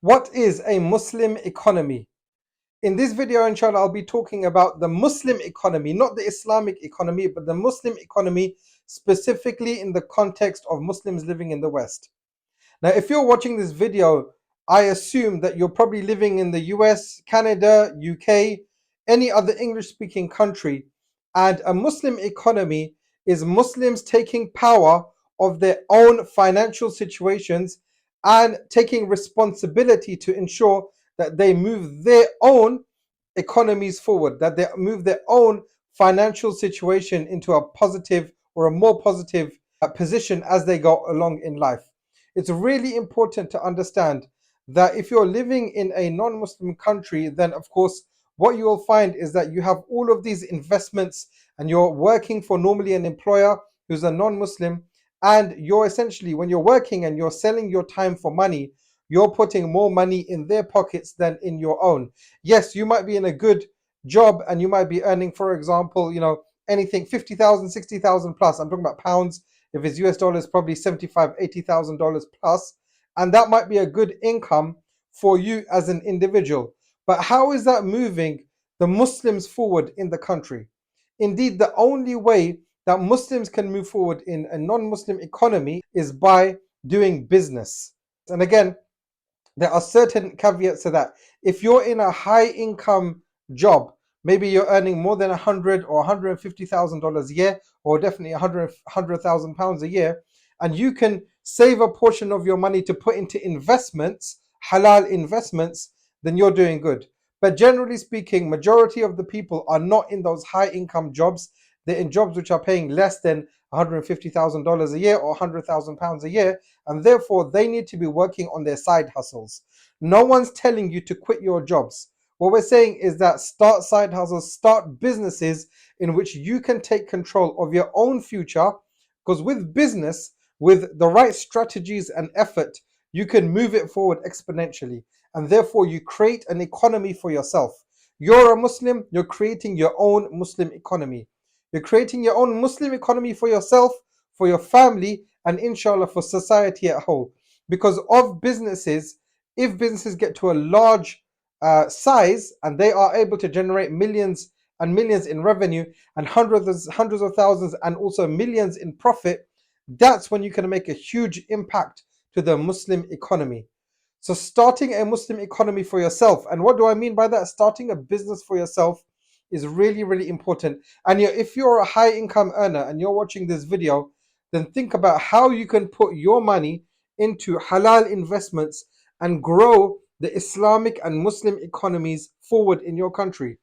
What is a Muslim economy? In this video, inshallah, I'll be talking about the Muslim economy, not the Islamic economy, but the Muslim economy specifically in the context of Muslims living in the West. Now, if you're watching this video, I assume that you're probably living in the US, Canada, UK, any other English-speaking country, and a Muslim economy is Muslims taking power of their own financial situations and taking responsibility to ensure that they move their own economies forward, that they move their own financial situation into a positive or a more positive position as they go along in life. It's really important to understand that if you're living in a non-Muslim country, then of course what you will find is that you have all of these investments and you're working for normally an employer who's a non-Muslim, and you're essentially, when you're working and you're selling your time for money, you're putting more money in their pockets than in your own. Yes, you might be in a good job and you might be earning, for example, anything 50,000, 60,000 plus. I'm talking about pounds. If it's US dollars, probably 75, $80,000 plus. And that might be a good income for you as an individual. But how is that moving the Muslims forward in the country? Indeed, the only way that Muslims can move forward in a non-Muslim economy is by doing business. And again, there are certain caveats to that. If you're in a high income job, maybe you're earning more than $100,000 or $150,000 a year, or definitely £100,000 a year, and you can save a portion of your money to put into investments, halal investments, then you're doing good. But generally speaking, majority of the people are not in those high income jobs. They're in jobs which are paying less than $150,000 a year or £100,000 a year, and therefore they need to be working on their side hustles. No one's telling you to quit your jobs. What we're saying is that start side hustles, start businesses in which you can take control of your own future, because with business, with the right strategies and effort, you can move it forward exponentially, and therefore you create an economy for yourself. You're a Muslim, you're creating your own Muslim economy. You're creating your own Muslim economy for yourself, for your family, and inshallah for society at whole. Because of businesses, if businesses get to a large size and they are able to generate millions and millions in revenue and hundreds of thousands and also millions in profit, that's when you can make a huge impact to the Muslim economy. So starting a Muslim economy for yourself, and what do I mean by that? Starting a business for yourself is really, really important. And if you're a high income earner and you're watching this video, then think about how you can put your money into halal investments and grow the Islamic and Muslim economies forward in your country.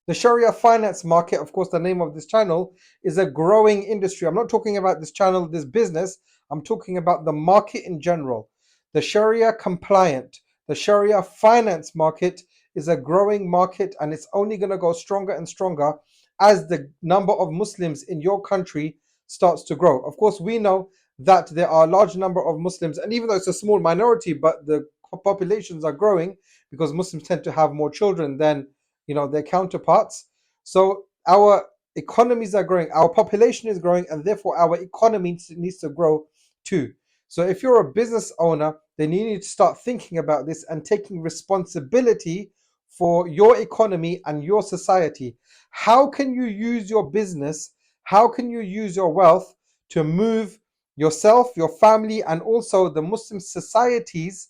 The Sharia finance market, of course, the name of this channel, is a growing industry. I'm not talking about this channel, this business. I'm talking about the market in general. The Sharia compliant, the Sharia finance market is a growing market, and it's only going to go stronger and stronger as the number of Muslims in your country starts to grow. Of course, we know that there are a large number of Muslims, and even though it's a small minority, but the populations are growing because Muslims tend to have more children than their counterparts. So our economies are growing, our population is growing, and therefore our economy needs to grow too. So if you're a business owner, then you need to start thinking about this and taking responsibility for your economy and your society. How can you use your business? How can you use your wealth to move yourself, your family, and also the Muslim societies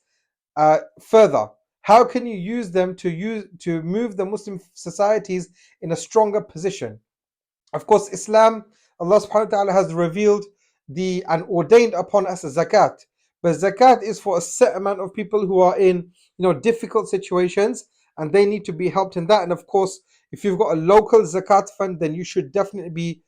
further? How can you use them to move the Muslim societies in a stronger position? Of course, Islam, Allah subhanahu wa ta'ala has revealed and ordained upon us zakat. But zakat is for a set amount of people who are in difficult situations, and they need to be helped in that. And of course, if you've got a local zakat fund, then you should definitely be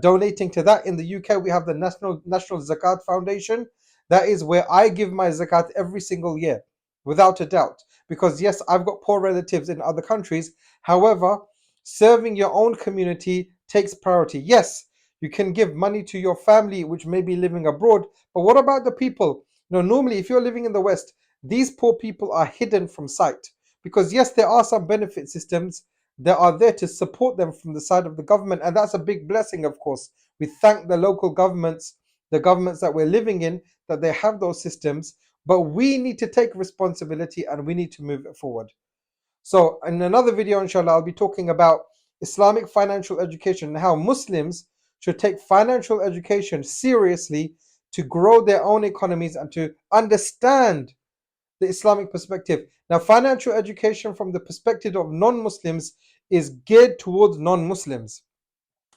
donating to that. In the UK, we have the National Zakat Foundation. That is where I give my zakat every single year, without a doubt. Because yes, I've got poor relatives in other countries. However, serving your own community takes priority. Yes, you can give money to your family which may be living abroad, but what about the people? Normally if you're living in the West, these poor people are hidden from sight, because yes, there are some benefit systems that are there to support them from the side of the government, and that's a big blessing. Of course, we thank the local governments, the governments that we're living in, that they have those systems. but we need to take responsibility and we need to move it forward. So in another video, inshallah, I'll be talking about Islamic financial education and how Muslims should take financial education seriously to grow their own economies and to understand the Islamic perspective. Now, financial education from the perspective of non-Muslims is geared towards non-Muslims.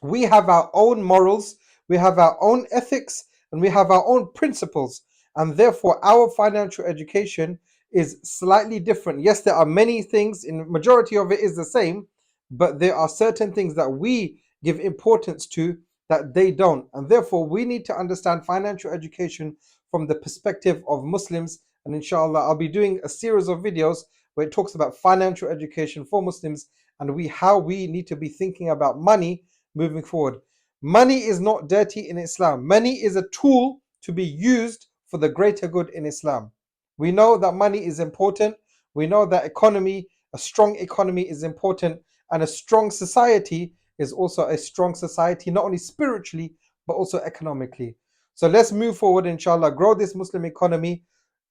We have our own morals, we have our own ethics, and we have our own principles, and therefore our financial education is slightly different. Yes, there are many things, in majority of it is the same, but there are certain things that we give importance to that they don't, and therefore we need to understand financial education from the perspective of Muslims. And inshallah, I'll be doing a series of videos where it talks about financial education for Muslims and how we need to be thinking about money moving forward. Money is not dirty in Islam. Money is a tool to be used for the greater good in Islam. We know that money is important. We know that a strong economy is important, and a strong society is also a strong society, not only spiritually, but also economically. So let's move forward, inshallah, grow this Muslim economy.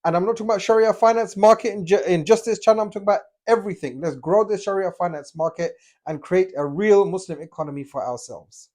And I'm not talking about Sharia finance market in Justice Channel. I'm talking about everything. Let's grow the Sharia finance market and create a real Muslim economy for ourselves.